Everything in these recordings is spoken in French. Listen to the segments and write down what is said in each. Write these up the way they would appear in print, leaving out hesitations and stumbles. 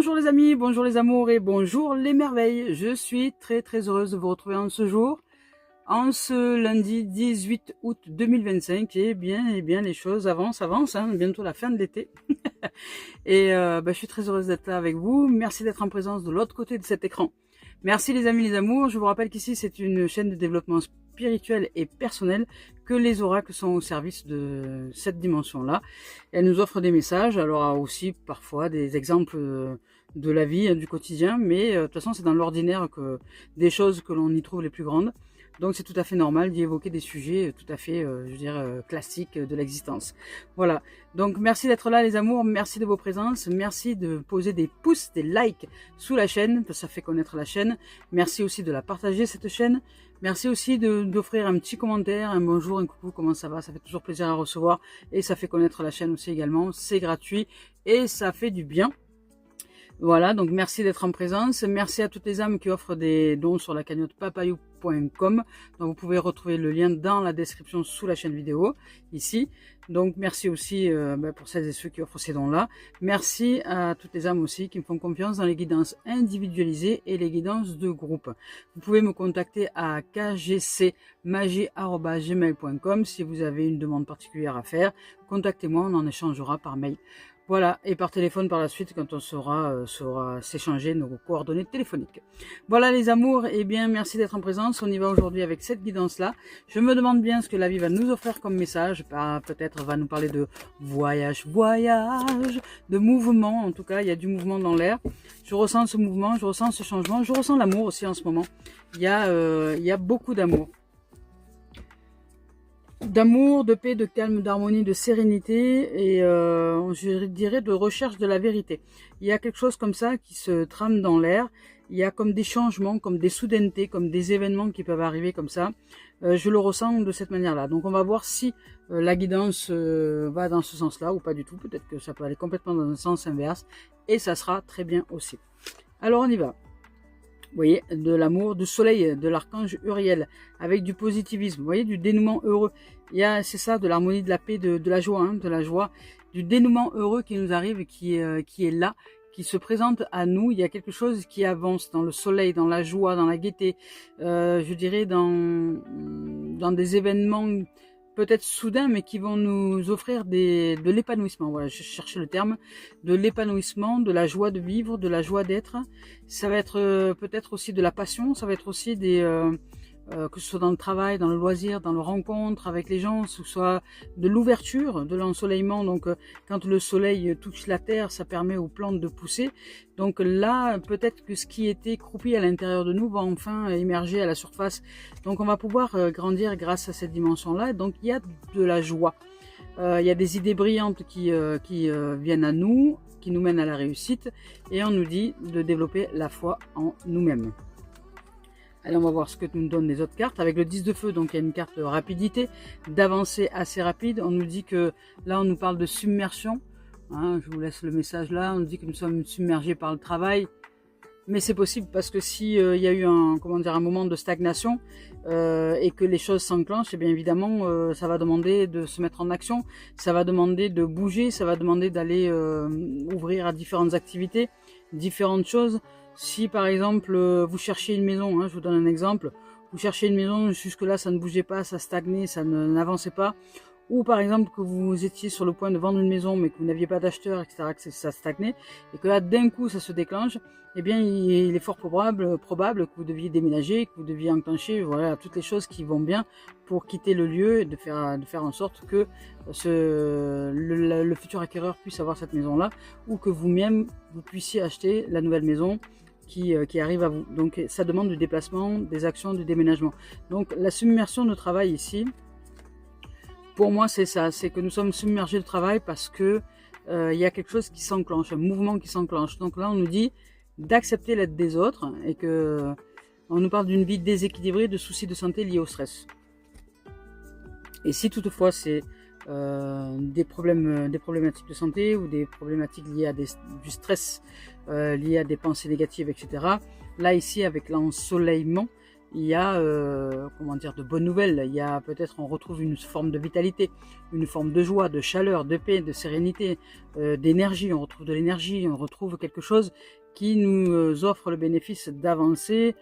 Bonjour les amis, bonjour les amours et bonjour les merveilles. Je suis très heureuse de vous retrouver en ce jour, en ce lundi 18 août 2025. Et bien les choses avancent, hein, bientôt la fin de l'été. Et je suis très heureuse d'être là avec vous. Merci d'être en présence de l'autre côté de cet écran. Merci les amis, les amours. Je vous rappelle qu'ici c'est une chaîne de développement spirituel et personnel, que les oracles sont au service de cette dimension-là. Elle nous offre des messages, alors aussi parfois des exemples de la vie, du quotidien, mais de toute façon c'est dans l'ordinaire que des choses que l'on y trouve les plus grandes. Donc c'est tout à fait normal d'y évoquer des sujets tout à fait, classiques de l'existence. Voilà, donc merci d'être là les amours, merci de vos présences, merci de poser des pouces, des likes sous la chaîne, parce que ça fait connaître la chaîne. Merci aussi de la partager cette chaîne. Merci aussi d'offrir un petit commentaire, un bonjour, un coucou, comment ça va, ça fait toujours plaisir à recevoir et ça fait connaître la chaîne aussi également, c'est gratuit et ça fait du bien. Voilà, donc merci d'être en présence, merci à toutes les âmes qui offrent des dons sur la cagnotte papayou.com, donc vous pouvez retrouver le lien dans la description sous la chaîne vidéo, ici. Donc merci aussi pour celles et ceux qui offrent ces dons-là. Merci à toutes les âmes aussi qui me font confiance dans les guidances individualisées et les guidances de groupe. Vous pouvez me contacter à kgcmagie@gmail.com si vous avez une demande particulière à faire. Contactez-moi, on en échangera par mail. Voilà, et par téléphone par la suite quand on saura s'échanger nos coordonnées téléphoniques. Voilà les amours, et bien merci d'être en présence. On y va aujourd'hui avec cette guidance-là. Je me demande bien ce que la vie va nous offrir comme message. Peut-être va nous parler de voyage, de mouvement. En tout cas, il y a du mouvement dans l'air. Je ressens ce mouvement, je ressens ce changement. Je ressens l'amour aussi en ce moment. Il y a beaucoup d'amour. D'amour, de paix, de calme, d'harmonie, de sérénité et je dirais de recherche de la vérité. Il y a quelque chose comme ça qui se trame dans l'air. Il y a comme des changements, comme des soudainetés, comme des événements qui peuvent arriver comme ça. Je le ressens de cette manière-là. Donc on va voir si la guidance va dans ce sens-là ou pas du tout. Peut-être que ça peut aller complètement dans un sens inverse et ça sera très bien aussi. Alors on y va. Vous voyez, de l'amour, du soleil, de l'archange Uriel, avec du positivisme, vous voyez, du dénouement heureux. C'est ça, de l'harmonie, de la paix, de la joie, de la joie, du dénouement heureux qui nous arrive, qui est là, qui se présente à nous. Il y a quelque chose qui avance dans le soleil, dans la joie, dans la gaieté, je dirais dans des événements peut-être soudains, mais qui vont nous offrir de l'épanouissement. Voilà, je cherchais le terme, de l'épanouissement, de la joie de vivre, de la joie d'être. Ça va être peut-être aussi de la passion, ça va être aussi que ce soit dans le travail, dans le loisir, dans le rencontre avec les gens, que ce soit de l'ouverture, de l'ensoleillement. Donc quand le soleil touche la terre, ça permet aux plantes de pousser. Donc là, peut-être que ce qui était croupi à l'intérieur de nous va enfin émerger à la surface. Donc on va pouvoir grandir grâce à cette dimension-là. Donc il y a de la joie. Il y a des idées brillantes qui viennent à nous, qui nous mènent à la réussite. Et on nous dit de développer la foi en nous-mêmes. Allez, on va voir ce que nous donnent les autres cartes. Avec le 10 de feu, donc il y a une carte de rapidité, d'avancée assez rapide. On nous dit que là, on nous parle de submersion. Hein, je vous laisse le message là. On nous dit que nous sommes submergés par le travail. Mais c'est possible parce que si il y a eu un moment de stagnation et que les choses s'enclenchent, et bien évidemment, ça va demander de se mettre en action. Ça va demander de bouger. Ça va demander d'aller ouvrir à différentes activités, différentes choses. Si par exemple vous cherchez une maison, je vous donne un exemple, vous cherchez une maison, jusque-là ça ne bougeait pas, ça stagnait, ça n'avançait pas, ou par exemple que vous étiez sur le point de vendre une maison mais que vous n'aviez pas d'acheteur, etc., que ça stagnait, et que là d'un coup ça se déclenche, eh bien il est fort probable que vous deviez déménager, que vous deviez enclencher toutes les choses qui vont bien pour quitter le lieu et de faire en sorte que le futur acquéreur puisse avoir cette maison-là, ou que vous-même vous puissiez acheter la nouvelle maison qui arrive à vous. Donc ça demande du déplacement, des actions, du déménagement. Donc la submersion de travail ici, pour moi c'est ça, c'est que nous sommes submergés de travail parce que il y a quelque chose qui s'enclenche, un mouvement qui s'enclenche. Donc là on nous dit d'accepter l'aide des autres et que on nous parle d'une vie déséquilibrée, de soucis de santé liés au stress. Et si toutefois c'est des problématiques de santé ou des problématiques liées à du stress, liées à des pensées négatives, etc. Là ici avec l'ensoleillement, il y a comment dire, de bonnes nouvelles, il y a peut-être, on retrouve une forme de vitalité, une forme de joie, de chaleur, de paix, de sérénité, d'énergie, on retrouve de l'énergie, on retrouve quelque chose qui nous offre le bénéfice d'avancer,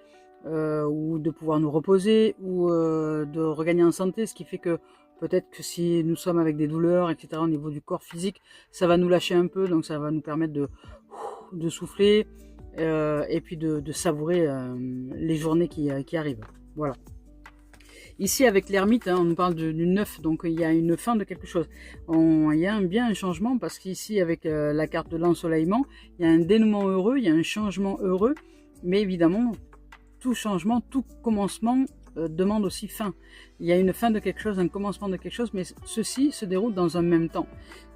ou de pouvoir nous reposer, ou de regagner en santé, ce qui fait que peut-être que si nous sommes avec des douleurs, etc., au niveau du corps physique, ça va nous lâcher un peu, donc ça va nous permettre de souffler, et puis de savourer les journées qui arrivent. Voilà. Ici, avec l'ermite, on nous parle d'une œuf, donc il y a une fin de quelque chose. Il y a bien un changement, parce qu'ici, avec la carte de l'ensoleillement, il y a un dénouement heureux, il y a un changement heureux, mais évidemment, tout changement, tout commencement demande aussi fin. Il y a une fin de quelque chose, un commencement de quelque chose, mais ceci se déroule dans un même temps.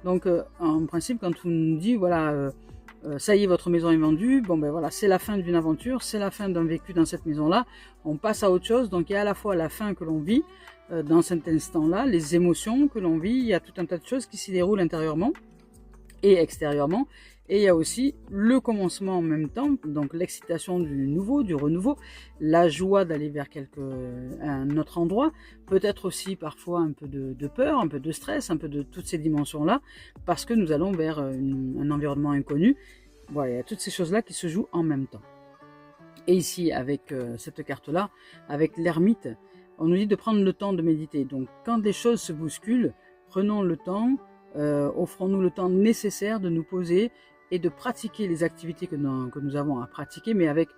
Donc, en principe, quand on nous dit, voilà, ça y est, votre maison est vendue, bon ben voilà, c'est la fin d'une aventure, c'est la fin d'un vécu dans cette maison-là, on passe à autre chose, donc il y a à la fois la fin que l'on vit dans cet instant-là, les émotions que l'on vit, il y a tout un tas de choses qui s'y déroulent intérieurement et extérieurement, et il y a aussi le commencement en même temps, donc l'excitation du nouveau, du renouveau, la joie d'aller vers un autre endroit, peut-être aussi parfois un peu de peur, un peu de stress, un peu de toutes ces dimensions-là, parce que nous allons vers un environnement inconnu. Voilà, il y a toutes ces choses-là qui se jouent en même temps. Et ici, avec cette carte-là, avec l'ermite, on nous dit de prendre le temps de méditer. Donc quand des choses se bousculent, prenons le temps, offrons-nous le temps nécessaire de nous poser et de pratiquer les activités que nous avons à pratiquer, mais avec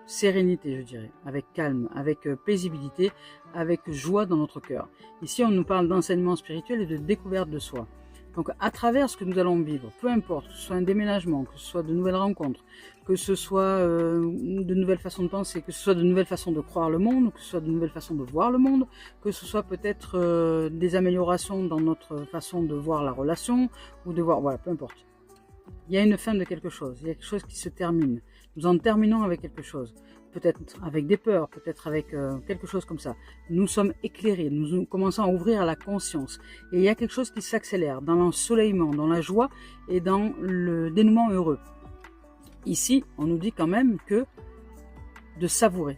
sérénité, je dirais, avec calme, avec paisibilité, avec joie dans notre cœur. Ici, on nous parle d'enseignement spirituel et de découverte de soi. Donc, à travers ce que nous allons vivre, peu importe, que ce soit un déménagement, que ce soit de nouvelles rencontres, que ce soit de nouvelles façons de penser, que ce soit de nouvelles façons de croire le monde, que ce soit de nouvelles façons de voir le monde, que ce soit peut-être des améliorations dans notre façon de voir la relation, ou de voir, voilà, peu importe. Il y a une fin de quelque chose, il y a quelque chose qui se termine. Nous en terminons avec quelque chose, peut-être avec des peurs, peut-être avec quelque chose comme ça. Nous sommes éclairés, nous commençons à ouvrir à la conscience. Et il y a quelque chose qui s'accélère dans l'ensoleillement, dans la joie et dans le dénouement heureux. Ici, on nous dit quand même que de savourer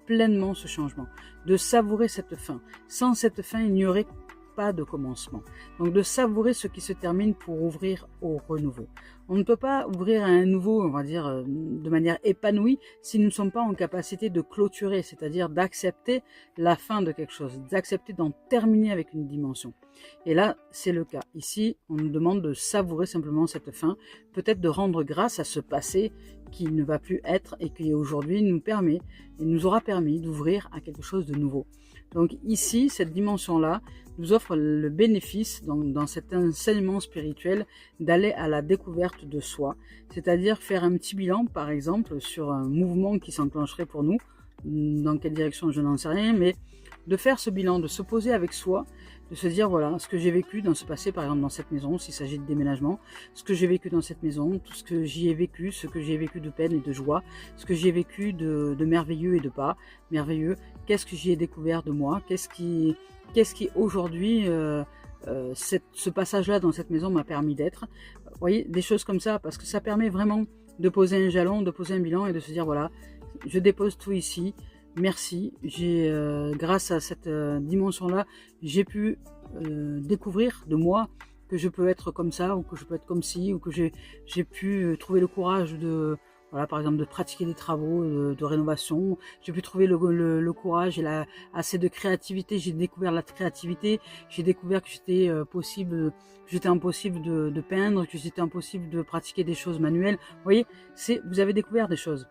pleinement ce changement, de savourer cette fin. Sans cette fin, il n'y aurait pas de commencement. Donc de savourer ce qui se termine pour ouvrir au renouveau. On ne peut pas ouvrir à un nouveau, on va dire, de manière épanouie si nous ne sommes pas en capacité de clôturer, c'est-à-dire d'accepter la fin de quelque chose, d'accepter d'en terminer avec une dimension. Et là, c'est le cas. Ici, on nous demande de savourer simplement cette fin, peut-être de rendre grâce à ce passé qui ne va plus être et qui aujourd'hui nous aura permis d'ouvrir à quelque chose de nouveau. Donc ici, cette dimension-là nous offre le bénéfice, dans cet enseignement spirituel, d'aller à la découverte de soi, c'est-à-dire faire un petit bilan, par exemple, sur un mouvement qui s'enclencherait pour nous, dans quelle direction je n'en sais rien, mais de faire ce bilan, de se poser avec soi, de se dire voilà, ce que j'ai vécu dans ce passé, par exemple dans cette maison, s'il s'agit de déménagement, ce que j'ai vécu dans cette maison, tout ce que j'y ai vécu, ce que j'ai vécu de peine et de joie, ce que j'ai vécu de merveilleux et de pas merveilleux, qu'est-ce que j'y ai découvert de moi, qu'est-ce qui aujourd'hui, ce passage-là dans cette maison m'a permis d'être. Vous voyez, des choses comme ça, parce que ça permet vraiment de poser un jalon, de poser un bilan et de se dire voilà, je dépose tout ici. Merci, grâce à cette dimension-là, j'ai pu découvrir de moi que je peux être comme ça, ou que je peux être comme ci, ou que j'ai pu trouver le courage de, voilà, par exemple, de pratiquer des travaux de rénovation. J'ai pu trouver le courage et assez de créativité. J'ai découvert la créativité. J'ai découvert que j'étais impossible de peindre, que j'étais impossible de pratiquer des choses manuelles. Vous voyez, vous avez découvert des choses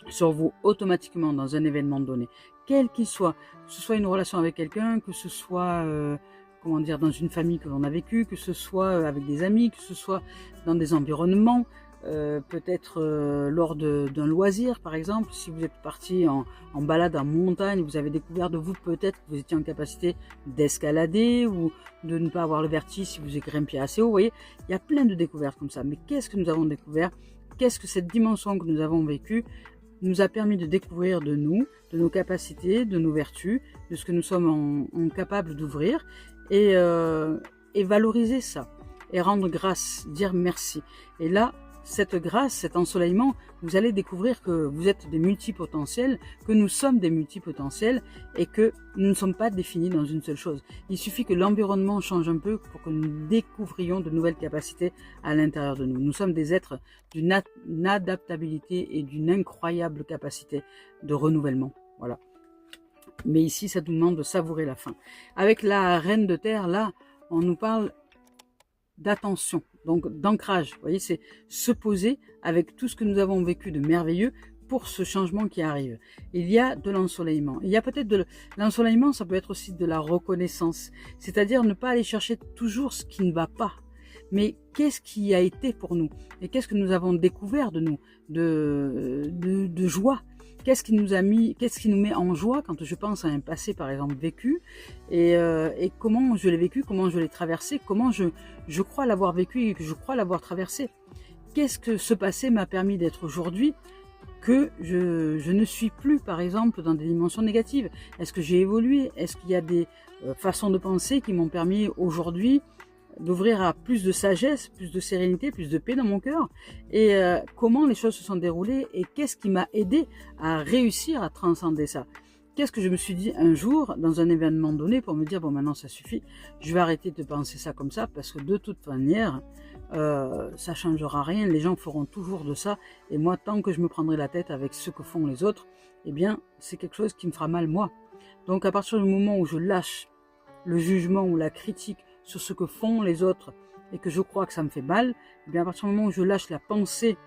sur vous automatiquement dans un événement donné, quel qu'il soit, que ce soit une relation avec quelqu'un, que ce soit comment dire, dans une famille que l'on a vécue, que ce soit avec des amis, que ce soit dans des environnements, peut-être lors d'un loisir par exemple, si vous êtes parti en balade en montagne, vous avez découvert de vous peut-être que vous étiez en capacité d'escalader ou de ne pas avoir le vertige si vous grimpiez assez haut. Vous voyez, il y a plein de découvertes comme ça, mais qu'est-ce que nous avons découvert? Qu'est-ce que cette dimension que nous avons vécue nous a permis de découvrir de nous, de nos capacités, de nos vertus, de ce que nous sommes capables d'ouvrir, et valoriser ça, et rendre grâce, dire merci. Et là, cette grâce, cet ensoleillement, vous allez découvrir que vous êtes des multipotentiels, que nous sommes des multipotentiels et que nous ne sommes pas définis dans une seule chose. Il suffit que l'environnement change un peu pour que nous découvrions de nouvelles capacités à l'intérieur de nous. Nous sommes des êtres d'une adaptabilité et d'une incroyable capacité de renouvellement. Voilà. Mais ici, ça nous demande de savourer la fin. Avec la reine de terre, là, on nous parle d'attention, donc d'ancrage. Vous voyez, c'est se poser avec tout ce que nous avons vécu de merveilleux pour ce changement qui arrive. Il y a de l'ensoleillement. Il y a peut-être de l'ensoleillement, ça peut être aussi de la reconnaissance. C'est-à-dire ne pas aller chercher toujours ce qui ne va pas. Mais qu'est-ce qui a été pour nous? Et qu'est-ce que nous avons découvert de nous? De joie. Qu'est-ce qui nous met en joie quand je pense à un passé par exemple vécu et comment je l'ai vécu, comment je l'ai traversé, comment je crois l'avoir vécu et que je crois l'avoir traversé. Qu'est-ce que ce passé m'a permis d'être aujourd'hui que je ne suis plus par exemple dans des dimensions négatives? Est-ce que j'ai évolué? Est-ce qu'il y a des façons de penser qui m'ont permis aujourd'hui d'ouvrir à plus de sagesse, plus de sérénité, plus de paix dans mon cœur, et comment les choses se sont déroulées, et qu'est-ce qui m'a aidé à réussir à transcender ça. Qu'est-ce que je me suis dit un jour, dans un événement donné, pour me dire, bon maintenant ça suffit, je vais arrêter de penser ça comme ça, parce que de toute manière, ça changera rien, les gens feront toujours de ça, et moi, tant que je me prendrai la tête avec ce que font les autres, eh bien, c'est quelque chose qui me fera mal moi. Donc à partir du moment où je lâche le jugement ou la critique sur ce que font les autres et que je crois que ça me fait mal, et bien à partir du moment où je lâche la pensée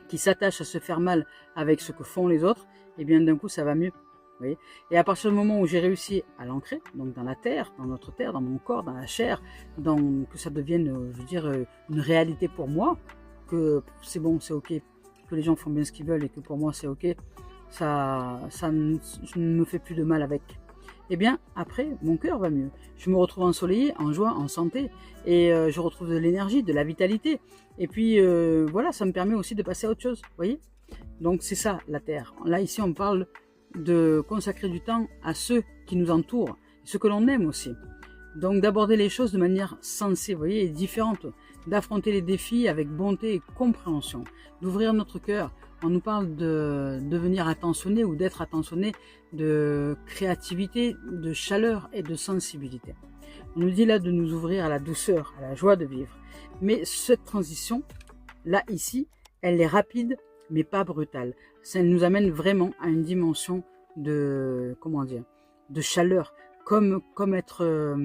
qui s'attache à se faire mal avec ce que font les autres, et bien d'un coup ça va mieux. Vous voyez, et à partir du moment où j'ai réussi à l'ancrer, donc dans la terre, dans notre terre, dans mon corps, dans la chair, que ça devienne, je veux dire, une réalité pour moi, que c'est bon, c'est ok, que les gens font bien ce qu'ils veulent et que pour moi c'est ok, ça ne me fait plus de mal avec. Eh bien, après, mon cœur va mieux. Je me retrouve ensoleillée, en joie, en santé, et je retrouve de l'énergie, de la vitalité. Et puis, voilà, ça me permet aussi de passer à autre chose, vous voyez? Donc, c'est ça, la Terre. Là, ici, on parle de consacrer du temps à ceux qui nous entourent, ceux que l'on aime aussi. Donc, d'aborder les choses de manière sensée, vous voyez, et différente, d'affronter les défis avec bonté et compréhension, d'ouvrir notre cœur. On nous parle de devenir attentionné ou d'être attentionné, de créativité, de chaleur et de sensibilité. On nous dit là de nous ouvrir à la douceur, à la joie de vivre. Mais cette transition, là, ici, elle est rapide, mais pas brutale. Ça nous amène vraiment à une dimension de, comment dire, de chaleur, comme être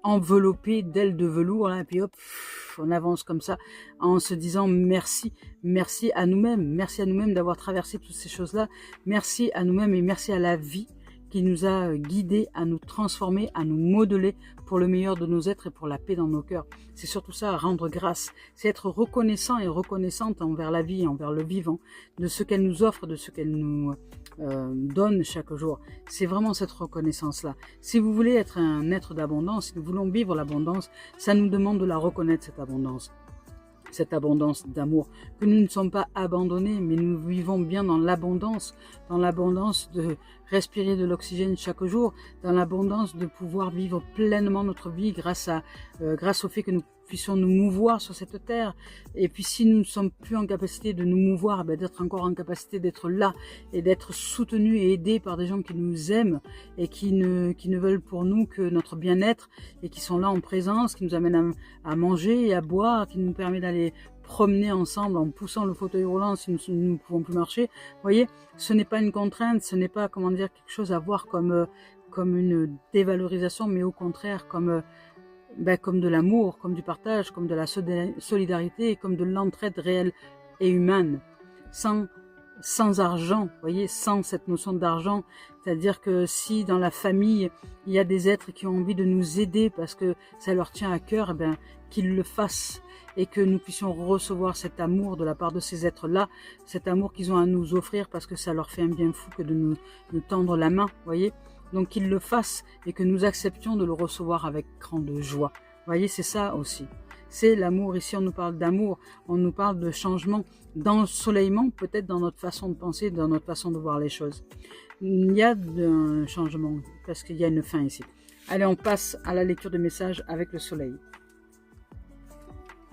enveloppé d'ailes de velours, là, et puis hop, on avance comme ça, en se disant merci, merci à nous-mêmes d'avoir traversé toutes ces choses-là, merci à nous-mêmes et merci à la vie qui nous a guidés à nous transformer, à nous modeler pour le meilleur de nos êtres et pour la paix dans nos cœurs. C'est surtout ça, à rendre grâce, c'est être reconnaissant et reconnaissante envers la vie, envers le vivant, de ce qu'elle nous offre, de ce qu'elle nous donne chaque jour. C'est vraiment cette reconnaissance-là. Si vous voulez être un être d'abondance, si nous voulons vivre l'abondance, ça nous demande de la reconnaître, cette abondance d'amour, que nous ne sommes pas abandonnés, mais nous vivons bien dans l'abondance de respirer de l'oxygène chaque jour, dans l'abondance de pouvoir vivre pleinement notre vie grâce au fait que nous puissions nous mouvoir sur cette terre. Et puis si nous ne sommes plus en capacité de nous mouvoir, d'être encore en capacité d'être là et d'être soutenus et aidés par des gens qui nous aiment et qui ne veulent pour nous que notre bien-être et qui sont là en présence, qui nous amènent à manger et à boire, qui nous permet d'aller promener ensemble en poussant le fauteuil roulant si nous ne pouvons plus marcher. Vous voyez, ce n'est pas une contrainte, ce n'est pas, comment dire, quelque chose à voir comme une dévalorisation, mais au contraire comme de l'amour, comme du partage, comme de la solidarité, comme de l'entraide réelle et humaine, sans argent, vous voyez, sans cette notion d'argent. C'est-à-dire que si dans la famille, il y a des êtres qui ont envie de nous aider parce que ça leur tient à cœur, qu'ils le fassent et que nous puissions recevoir cet amour de la part de ces êtres-là, cet amour qu'ils ont à nous offrir parce que ça leur fait un bien fou que de nous tendre la main, vous voyez. Donc qu'ils le fassent et que nous acceptions de le recevoir avec grande joie. Vous voyez, c'est ça aussi. C'est l'amour. Ici, on nous parle d'amour, on nous parle de changement, d'ensoleillement, peut-être dans notre façon de penser, dans notre façon de voir les choses. Il y a un changement, parce qu'il y a une fin ici. Allez, on passe à la lecture de messages avec le soleil.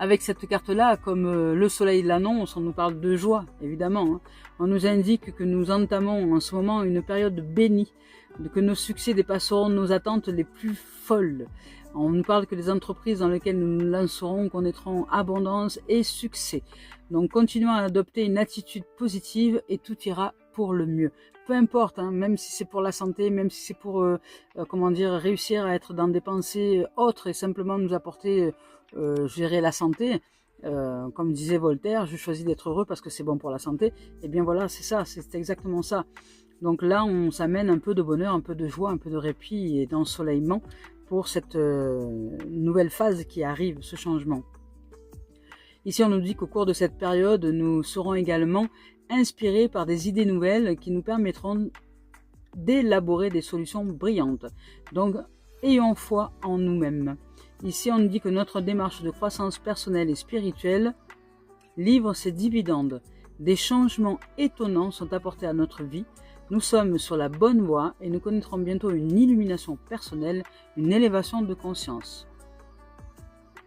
Avec cette carte-là, comme le soleil l'annonce, on nous parle de joie, évidemment. Hein. On nous indique que nous entamons en ce moment une période bénie, que nos succès dépasseront nos attentes les plus folles. On nous parle que les entreprises dans lesquelles nous nous lancerons connaîtront abondance et succès. Donc continuons à adopter une attitude positive et tout ira pour le mieux. Peu importe, hein, même si c'est pour la santé, même si c'est pour réussir à être dans des pensées autres et simplement nous apporter gérer la santé, comme disait Voltaire, je choisis d'être heureux parce que c'est bon pour la santé. Et bien voilà, c'est ça, c'est exactement ça. Donc là, on s'amène un peu de bonheur, un peu de joie, un peu de répit et d'ensoleillement pour cette nouvelle phase qui arrive, ce changement. Ici, on nous dit qu'au cours de cette période, nous serons également inspirés par des idées nouvelles qui nous permettront d'élaborer des solutions brillantes. Donc, ayons foi en nous-mêmes. Ici, on nous dit que notre démarche de croissance personnelle et spirituelle livre ses dividendes. Des changements étonnants sont apportés à notre vie. Nous sommes sur la bonne voie et nous connaîtrons bientôt une illumination personnelle, une élévation de conscience.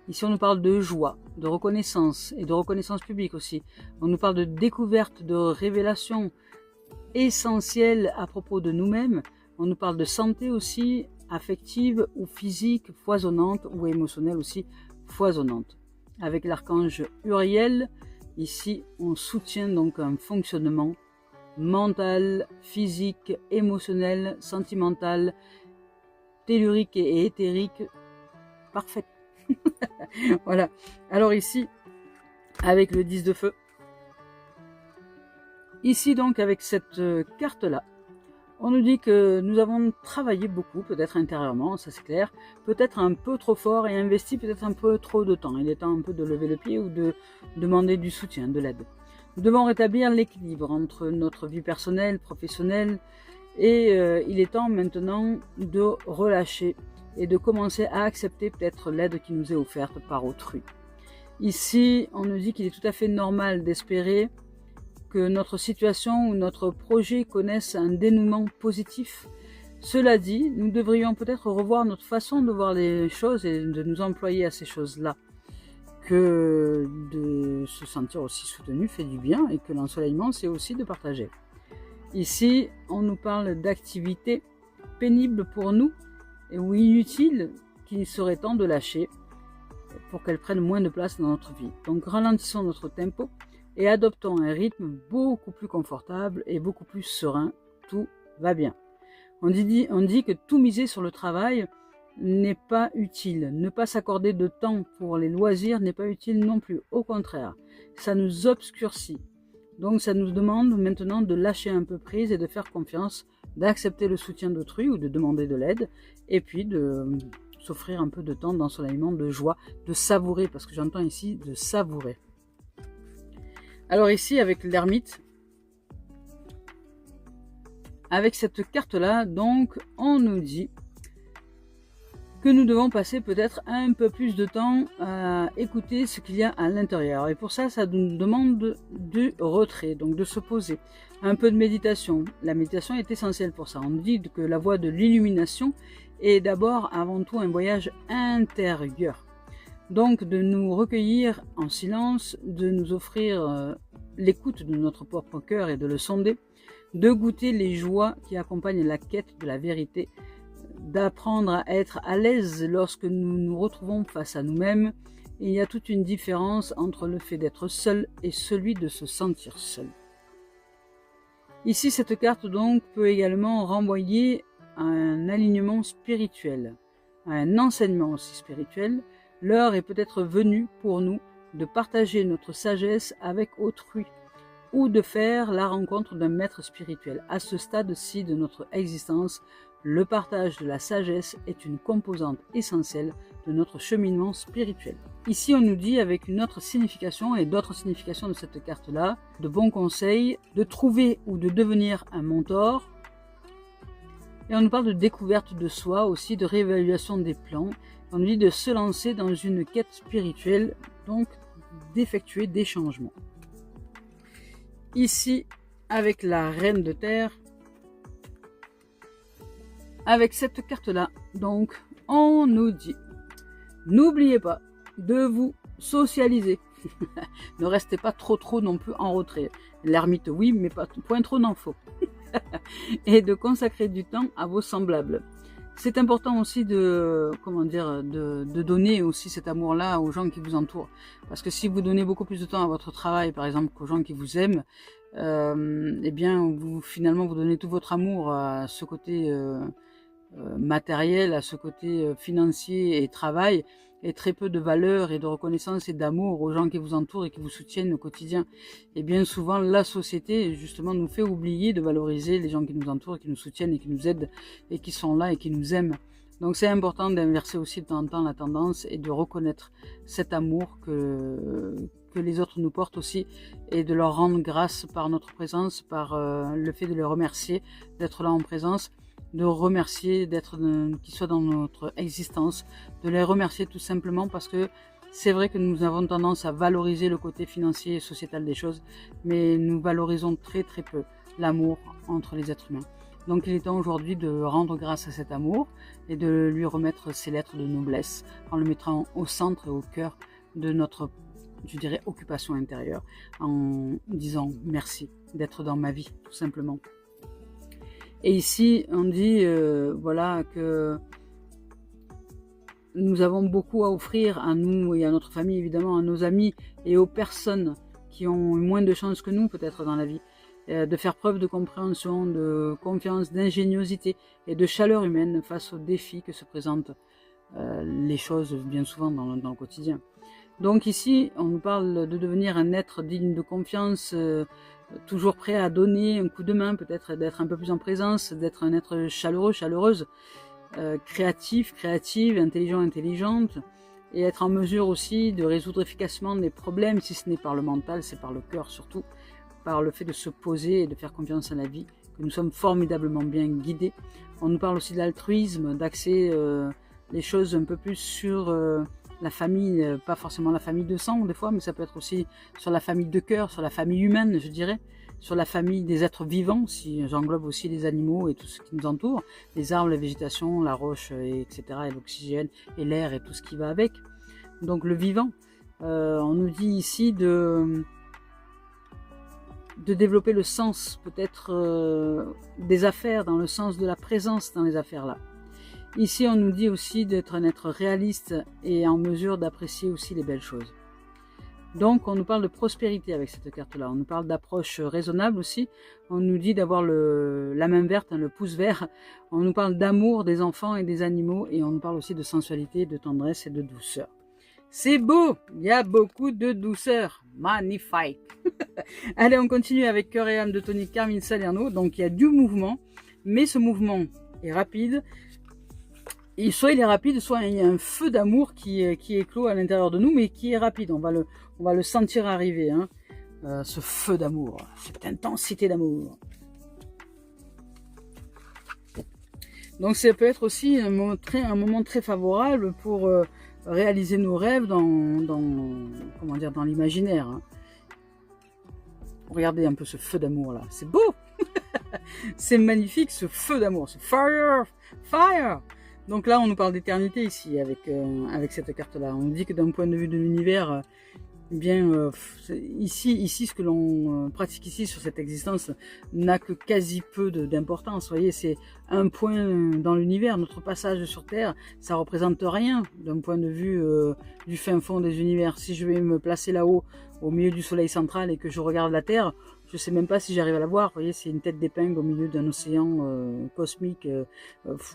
Ici, on nous parle de joie, de reconnaissance et de reconnaissance publique aussi. On nous parle de découverte, de révélation essentielle à propos de nous-mêmes. On nous parle de santé aussi, affective ou physique, foisonnante ou émotionnelle aussi, foisonnante. Avec l'archange Uriel, ici, on soutient donc un fonctionnement mental, physique, émotionnel, sentimental, tellurique et éthérique, parfait. Voilà. Alors ici, avec le 10 de feu, ici donc avec cette carte-là, on nous dit que nous avons travaillé beaucoup, peut-être intérieurement, ça c'est clair, peut-être un peu trop fort et investi peut-être un peu trop de temps. Il est temps un peu de lever le pied ou de demander du soutien, de l'aide. Nous devons rétablir l'équilibre entre notre vie personnelle, professionnelle, et il est temps maintenant de relâcher et de commencer à accepter peut-être l'aide qui nous est offerte par autrui. Ici, on nous dit qu'il est tout à fait normal d'espérer que notre situation ou notre projet connaisse un dénouement positif. Cela dit, nous devrions peut-être revoir notre façon de voir les choses et de nous employer à ces choses-là. Que de se sentir aussi soutenu fait du bien et que l'ensoleillement, c'est aussi de partager. Ici, on nous parle d'activités pénibles pour nous ou inutiles qu'il serait temps de lâcher pour qu'elles prennent moins de place dans notre vie. Donc ralentissons notre tempo et adoptons un rythme beaucoup plus confortable et beaucoup plus serein. Tout va bien. On dit que tout miser sur le travail n'est pas utile. Ne pas s'accorder de temps pour les loisirs n'est pas utile non plus. Au contraire, ça nous obscurcit. Donc ça nous demande maintenant de lâcher un peu prise et de faire confiance, d'accepter le soutien d'autrui ou de demander de l'aide, et puis de s'offrir un peu de temps d'ensoleillement, de joie, de savourer, parce que j'entends ici de savourer. Alors ici, avec l'ermite, avec cette carte-là, donc, on nous dit que nous devons passer peut-être un peu plus de temps à écouter ce qu'il y a à l'intérieur. Et pour ça, ça nous demande du retrait, donc de se poser. Un peu de méditation. La méditation est essentielle pour ça. On nous dit que la voie de l'illumination est d'abord, avant tout, un voyage intérieur. Donc de nous recueillir en silence, de nous offrir l'écoute de notre propre cœur et de le sonder, de goûter les joies qui accompagnent la quête de la vérité, d'apprendre à être à l'aise lorsque nous nous retrouvons face à nous-mêmes. Il y a toute une différence entre le fait d'être seul et celui de se sentir seul. Ici, cette carte donc peut également renvoyer à un alignement spirituel, à un enseignement aussi spirituel. L'heure est peut-être venue pour nous de partager notre sagesse avec autrui ou de faire la rencontre d'un maître spirituel. À ce stade-ci de notre existence, le partage de la sagesse est une composante essentielle de notre cheminement spirituel. Ici, on nous dit avec une autre signification et d'autres significations de cette carte-là, de bons conseils, de trouver ou de devenir un mentor. Et on nous parle de découverte de soi, aussi de réévaluation des plans. On nous dit de se lancer dans une quête spirituelle, donc d'effectuer des changements. Ici, avec la reine de terre, avec cette carte-là, donc, on nous dit, n'oubliez pas de vous socialiser. Ne restez pas trop non plus en retrait. L'ermite, oui, mais pas point trop n'en faut. Et de consacrer du temps à vos semblables. C'est important aussi de, comment dire, de donner aussi cet amour-là aux gens qui vous entourent. Parce que si vous donnez beaucoup plus de temps à votre travail, par exemple, qu'aux gens qui vous aiment, eh bien, finalement, vous donnez tout votre amour à ce côté matériel, à ce côté financier et travail, et très peu de valeur et de reconnaissance et d'amour aux gens qui vous entourent et qui vous soutiennent au quotidien. Et bien souvent, la société, justement, nous fait oublier de valoriser les gens qui nous entourent, qui nous soutiennent et qui nous aident, et qui sont là et qui nous aiment. Donc c'est important d'inverser aussi de temps en temps la tendance et de reconnaître cet amour que les autres nous portent aussi, et de leur rendre grâce par notre présence, par le fait de les remercier d'être là en présence, de remercier qu'ils soient dans notre existence, de les remercier tout simplement parce que c'est vrai que nous avons tendance à valoriser le côté financier et sociétal des choses, mais nous valorisons très peu l'amour entre les êtres humains. Donc il est temps aujourd'hui de rendre grâce à cet amour et de lui remettre ses lettres de noblesse en le mettant au centre et au cœur de notre, je dirais, occupation intérieure, en disant merci d'être dans ma vie, tout simplement. Et ici, on dit voilà, que nous avons beaucoup à offrir à nous et à notre famille, évidemment, à nos amis et aux personnes qui ont moins de chance que nous, peut-être, dans la vie, de faire preuve de compréhension, de confiance, d'ingéniosité et de chaleur humaine face aux défis que se présentent les choses bien souvent dans le quotidien. Donc ici, on nous parle de devenir un être digne de confiance, toujours prêt à donner un coup de main, peut-être d'être un peu plus en présence, d'être un être chaleureux, chaleureuse, créatif, créative, intelligent, intelligente, et être en mesure aussi de résoudre efficacement des problèmes, si ce n'est par le mental, c'est par le cœur surtout, par le fait de se poser et de faire confiance à la vie, que nous sommes formidablement bien guidés. On nous parle aussi de l'altruisme, d'axer les choses un peu plus sur la famille, pas forcément la famille de sang des fois, mais ça peut être aussi sur la famille de cœur, sur la famille humaine, je dirais, sur la famille des êtres vivants, si j'englobe aussi les animaux et tout ce qui nous entoure, les arbres, la végétation, la roche, etc., et l'oxygène, et l'air et tout ce qui va avec. Donc le vivant, on nous dit ici de développer le sens peut-être des affaires, dans le sens de la présence dans les affaires là. Ici, on nous dit aussi d'être un être réaliste et en mesure d'apprécier aussi les belles choses. Donc, on nous parle de prospérité avec cette carte-là. On nous parle d'approche raisonnable aussi. On nous dit d'avoir la main verte, le pouce vert. On nous parle d'amour des enfants et des animaux. Et on nous parle aussi de sensualité, de tendresse et de douceur. C'est beau! Il y a beaucoup de douceur. Magnifique! Allez, on continue avec Cœur et âme de Tony Carmine Salerno. Donc, il y a du mouvement. Mais ce mouvement est rapide. Et soit il est rapide, soit il y a un feu d'amour qui éclot à l'intérieur de nous, mais qui est rapide. On va le sentir arriver, hein. Ce feu d'amour, cette intensité d'amour. Donc ça peut être aussi un moment très favorable pour réaliser nos rêves dans l'imaginaire. Hein. Regardez un peu ce feu d'amour là, c'est beau. C'est magnifique ce feu d'amour, ce fire. Donc là, on nous parle d'éternité ici avec cette carte-là. On dit que d'un point de vue de l'univers, ici, ce que l'on pratique ici sur cette existence n'a que quasi peu d'importance. Vous voyez, c'est un point dans l'univers. Notre passage sur Terre, ça représente rien d'un point de vue du fin fond des univers. Si je vais me placer là-haut, au milieu du soleil central et que je regarde la Terre, je sais même pas si j'arrive à la voir. Vous voyez, c'est une tête d'épingle au milieu d'un océan cosmique.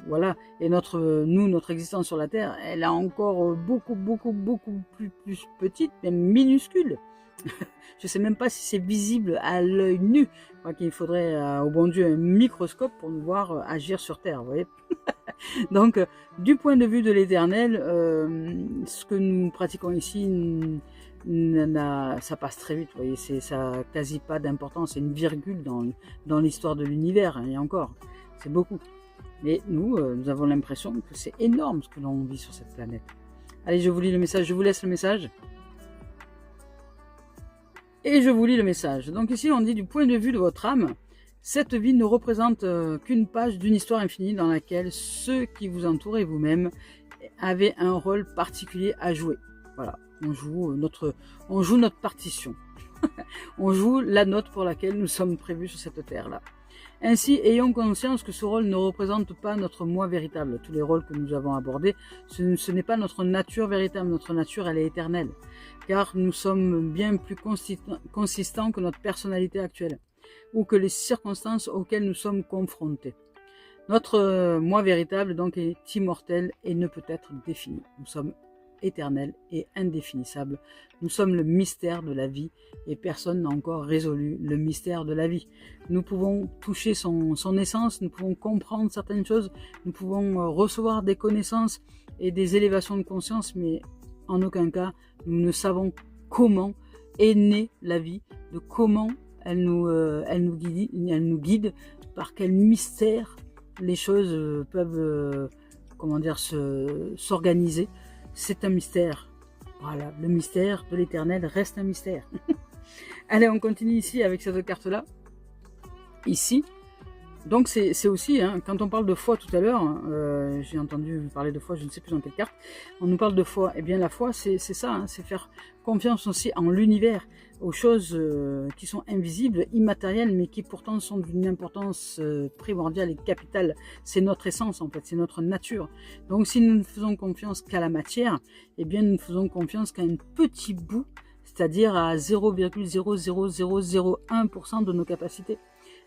Voilà. Et notre existence sur la Terre, elle est encore beaucoup plus petite, même minuscule. Je sais même pas si c'est visible à l'œil nu. Je crois qu'il faudrait, au bon Dieu, un microscope pour nous voir agir sur Terre. Vous voyez. Donc, du point de vue de l'éternel, ce que nous pratiquons ici, ça passe très vite, vous voyez, ça n'a quasi pas d'importance, c'est une virgule dans l'histoire de l'univers, hein, et encore, c'est beaucoup. Mais nous avons l'impression que c'est énorme ce que l'on vit sur cette planète. Allez, je vous lis le message, je vous laisse le message. Et je vous lis le message. Donc ici, on dit du point de vue de votre âme, cette vie ne représente qu'une page d'une histoire infinie dans laquelle ceux qui vous entourent et vous-même avaient un rôle particulier à jouer. Voilà. on joue notre partition. On joue la note pour laquelle nous sommes prévus sur cette terre-là. Ainsi, ayons conscience que ce rôle ne représente pas notre moi véritable. Tous les rôles que nous avons abordés, ce n'est pas notre nature véritable. Notre nature, elle est éternelle. Car nous sommes bien plus consistants que notre personnalité actuelle, ou que les circonstances auxquelles nous sommes confrontés. Notre moi véritable, donc, est immortel et ne peut être défini. Nous sommes éternels et indéfinissables. Nous sommes le mystère de la vie et personne n'a encore résolu le mystère de la vie. Nous pouvons toucher son essence, nous pouvons comprendre certaines choses, nous pouvons recevoir des connaissances et des élévations de conscience, mais en aucun cas nous ne savons comment est née la vie, de comment elle nous guide, par quel mystère les choses peuvent s'organiser. C'est un mystère. Voilà, le mystère de l'éternel reste un mystère. Allez, on continue ici avec cette carte-là. Ici. Donc c'est aussi, quand on parle de foi tout à l'heure, j'ai entendu parler de foi, je ne sais plus dans quelle carte, on nous parle de foi. Eh bien la foi, c'est ça, c'est faire confiance aussi en l'univers, aux choses qui sont invisibles, immatérielles, mais qui pourtant sont d'une importance primordiale et capitale. C'est notre essence en fait, c'est notre nature. Donc si nous ne faisons confiance qu'à la matière, eh bien nous ne faisons confiance qu'à un petit bout, c'est-à-dire à 0,00001% de nos capacités.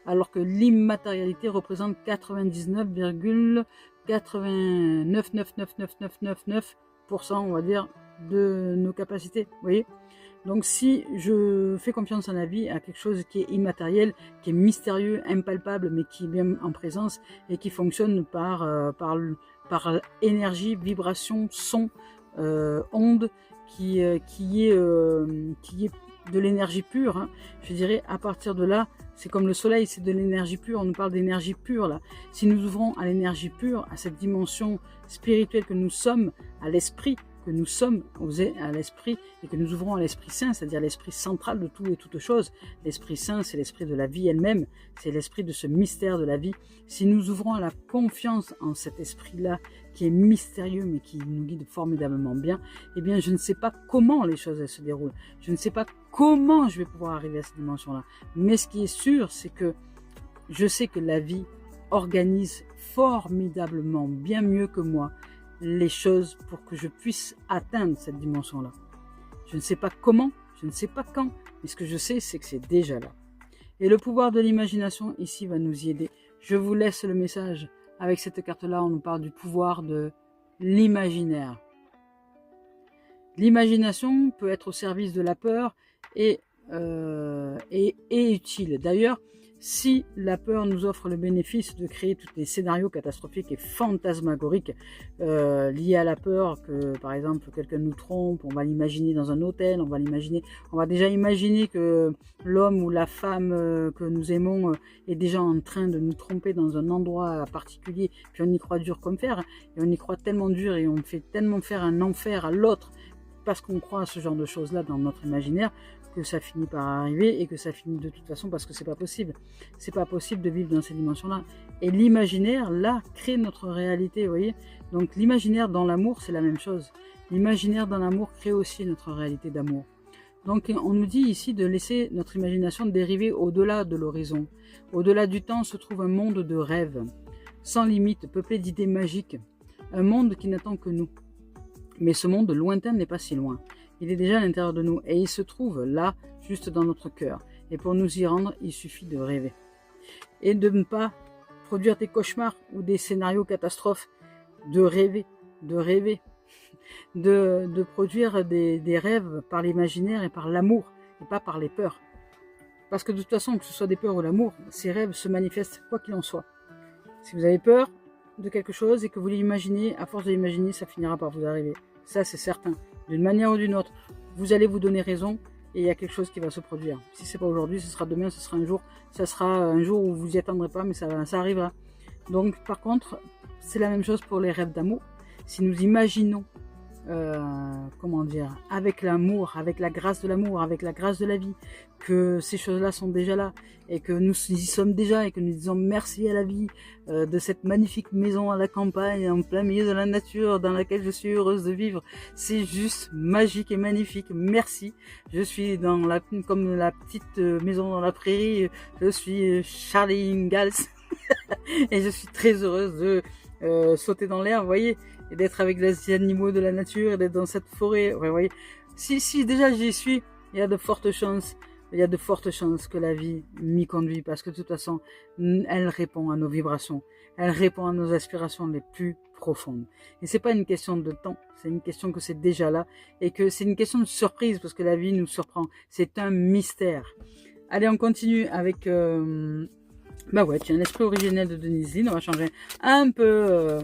Alors que l'immatérialité représente 99,9999999%, on va dire, de nos capacités. Vous voyez? Donc si je fais confiance en la vie, à quelque chose qui est immatériel, qui est mystérieux, impalpable, mais qui est bien en présence et qui fonctionne par énergie, vibration, son, onde, qui est de l'énergie pure, je dirais, à partir de là, c'est comme le soleil, c'est de l'énergie pure, on nous parle d'énergie pure là. Si nous ouvrons à l'énergie pure, à cette dimension spirituelle que nous sommes, à l'esprit que nous sommes, à l'esprit, et que nous ouvrons à l'Esprit Saint, c'est-à-dire l'esprit central de tout et toute chose. L'Esprit Saint, c'est l'esprit de la vie elle-même, c'est l'esprit de ce mystère de la vie. Si nous ouvrons à la confiance en cet esprit-là, qui est mystérieux, mais qui nous guide formidablement bien, eh bien, je ne sais pas comment les choses elles se déroulent. Je ne sais pas comment je vais pouvoir arriver à cette dimension-là. Mais ce qui est sûr, c'est que je sais que la vie organise formidablement, bien mieux que moi, les choses pour que je puisse atteindre cette dimension-là. Je ne sais pas comment, je ne sais pas quand, mais ce que je sais, c'est que c'est déjà là. Et le pouvoir de l'imagination ici va nous y aider. Je vous laisse le message. Avec cette carte-là, on nous parle du pouvoir de l'imaginaire. L'imagination peut être au service de la peur et utile. D'ailleurs, si la peur nous offre le bénéfice de créer tous les scénarios catastrophiques et fantasmagoriques liés à la peur, que par exemple quelqu'un nous trompe, on va l'imaginer dans un hôtel, on va déjà imaginer que l'homme ou la femme que nous aimons est déjà en train de nous tromper dans un endroit particulier, puis on y croit dur comme fer, et on y croit tellement dur et on fait tellement faire un enfer à l'autre parce qu'on croit à ce genre de choses-là dans notre imaginaire, que ça finit par arriver et que ça finit de toute façon parce que c'est pas possible. C'est pas possible de vivre dans ces dimensions-là. Et l'imaginaire, là, crée notre réalité, vous voyez. Donc l'imaginaire dans l'amour, c'est la même chose. L'imaginaire dans l'amour crée aussi notre réalité d'amour. Donc on nous dit ici de laisser notre imagination dériver au-delà de l'horizon. Au-delà du temps se trouve un monde de rêves, sans limite, peuplé d'idées magiques. Un monde qui n'attend que nous. Mais ce monde lointain n'est pas si loin. Il est déjà à l'intérieur de nous et il se trouve là, juste dans notre cœur. Et pour nous y rendre, il suffit de rêver. Et de ne pas produire des cauchemars ou des scénarios catastrophes, de rêver, de produire des rêves par l'imaginaire et par l'amour, et pas par les peurs. Parce que de toute façon, que ce soit des peurs ou l'amour, ces rêves se manifestent quoi qu'il en soit. Si vous avez peur de quelque chose et que vous l'imaginez, à force de l'imaginer, ça finira par vous arriver. Ça, c'est certain. D'une manière ou d'une autre, vous allez vous donner raison et il y a quelque chose qui va se produire. Si c'est pas aujourd'hui, ce sera demain, ce sera un jour. Ça sera un jour où vous y attendrez pas, mais ça arrivera. Donc, par contre, c'est la même chose pour les rêves d'amour. Si nous imaginons comment dire, avec l'amour, avec la grâce de l'amour, avec la grâce de la vie, que ces choses-là sont déjà là et que nous y sommes déjà et que nous disons merci à la vie de cette magnifique maison à la campagne, en plein milieu de la nature dans laquelle je suis heureuse de vivre. C'est juste magique et magnifique. Merci. Je suis comme la petite maison dans la prairie. Je suis Charlie Ingalls et je suis très heureuse de sauter dans l'air, vous voyez, et d'être avec les animaux de la nature, et d'être dans cette forêt. Ouais, vous voyez, si déjà j'y suis, il y a de fortes chances. Il y a de fortes chances que la vie m'y conduise parce que de toute façon, elle répond à nos vibrations. Elle répond à nos aspirations les plus profondes. Et c'est pas une question de temps, c'est une question que c'est déjà là et que c'est une question de surprise parce que la vie nous surprend. C'est un mystère. Allez, on continue avec bah ouais, tiens, l'esprit originel de Denise Lynn. On va changer un peu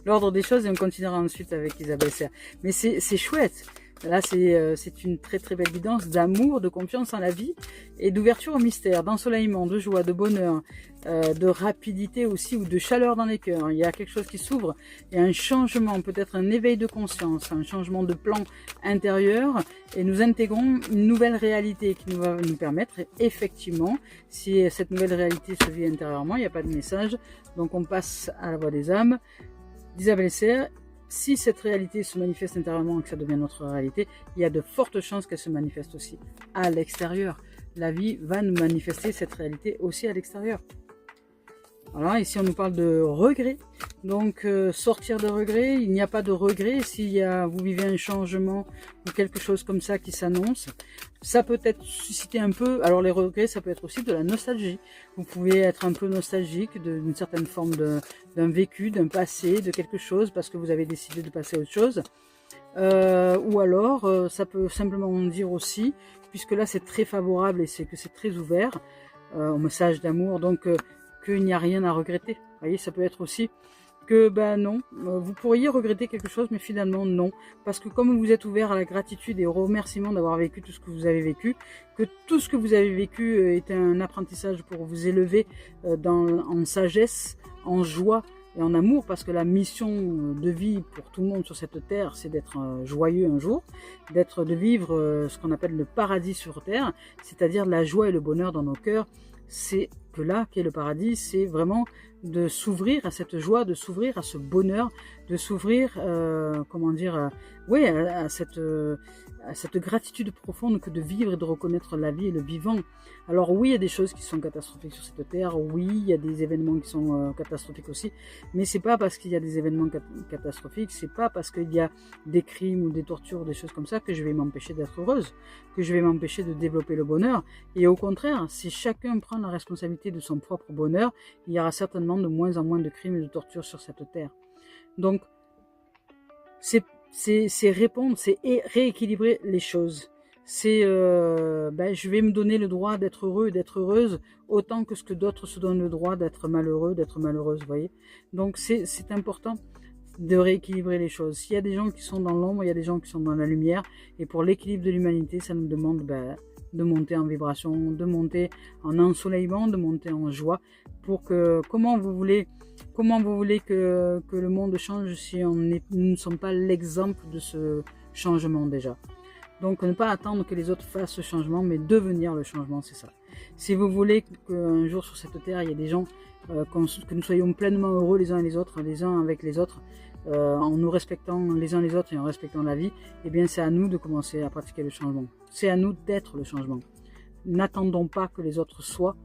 l'ordre des choses et on continuera ensuite avec Isabelle Serre. Mais c'est chouette. Là, c'est une très très belle guidance d'amour, de confiance en la vie et d'ouverture au mystère, d'ensoleillement, de joie, de bonheur, de rapidité aussi ou de chaleur dans les cœurs. Il y a quelque chose qui s'ouvre, il y a un changement, peut-être un éveil de conscience, un changement de plan intérieur et nous intégrons une nouvelle réalité qui va nous permettre effectivement, si cette nouvelle réalité se vit intérieurement, il n'y a pas de message, donc on passe à la voix des âmes d'Isabelle Serre. Si cette réalité se manifeste intérieurement et que ça devient notre réalité, il y a de fortes chances qu'elle se manifeste aussi à l'extérieur. La vie va nous manifester cette réalité aussi à l'extérieur. Voilà, ici on nous parle de regret. Donc sortir de regret, il n'y a pas de regret si vous vivez un changement ou quelque chose comme ça qui s'annonce. Ça peut être suscité un peu, alors les regrets ça peut être aussi de la nostalgie. Vous pouvez être un peu nostalgique d'une certaine forme d'un vécu, d'un passé, de quelque chose parce que vous avez décidé de passer à autre chose. Ou alors ça peut simplement dire aussi, puisque là c'est très favorable et c'est très ouvert au message d'amour, donc qu'il n'y a rien à regretter. Vous voyez, ça peut être aussi que ben non, vous pourriez regretter quelque chose, mais finalement non, parce que comme vous êtes ouvert à la gratitude et au remerciement d'avoir vécu tout ce que vous avez vécu, que tout ce que vous avez vécu est un apprentissage pour vous élever en sagesse, en joie et en amour, parce que la mission de vie pour tout le monde sur cette terre, c'est d'être joyeux un jour, de vivre ce qu'on appelle le paradis sur terre, c'est-à-dire la joie et le bonheur dans nos cœurs. C'est que là, qu'est le paradis, c'est vraiment de s'ouvrir à cette joie, de s'ouvrir à ce bonheur, de s'ouvrir, comment dire, ouais, à cette gratitude profonde que de vivre et de reconnaître la vie et le vivant. Alors oui, il y a des choses qui sont catastrophiques sur cette terre, oui, il y a des événements qui sont catastrophiques aussi, mais c'est pas parce qu'il y a des événements catastrophiques, c'est pas parce qu'il y a des crimes ou des tortures, des choses comme ça que je vais m'empêcher d'être heureuse, que je vais m'empêcher de développer le bonheur. Et au contraire, si chacun prend la responsabilité de son propre bonheur, il y aura certainement de moins en moins de crimes et de tortures sur cette terre. Donc, c'est répondre, c'est rééquilibrer les choses. C'est, je vais me donner le droit d'être heureux et d'être heureuse autant que ce que d'autres se donnent le droit d'être malheureux, d'être malheureuse, vous voyez. Donc c'est important de rééquilibrer les choses. S'il y a des gens qui sont dans l'ombre, il y a des gens qui sont dans la lumière. Et pour l'équilibre de l'humanité, ça nous demande de monter en vibration, de monter en ensoleillement, de monter en joie. Pour que comment vous voulez que le monde change si nous ne sommes pas l'exemple de ce changement déjà. Donc ne pas attendre que les autres fassent ce changement, mais devenir le changement, c'est ça. Si vous voulez qu'un jour sur cette terre, il y ait des gens, que nous soyons pleinement heureux les uns et les autres, les uns avec les autres, en nous respectant les uns les autres et en respectant la vie, eh bien c'est à nous de commencer à pratiquer le changement. C'est à nous d'être le changement. N'attendons pas que les autres soient,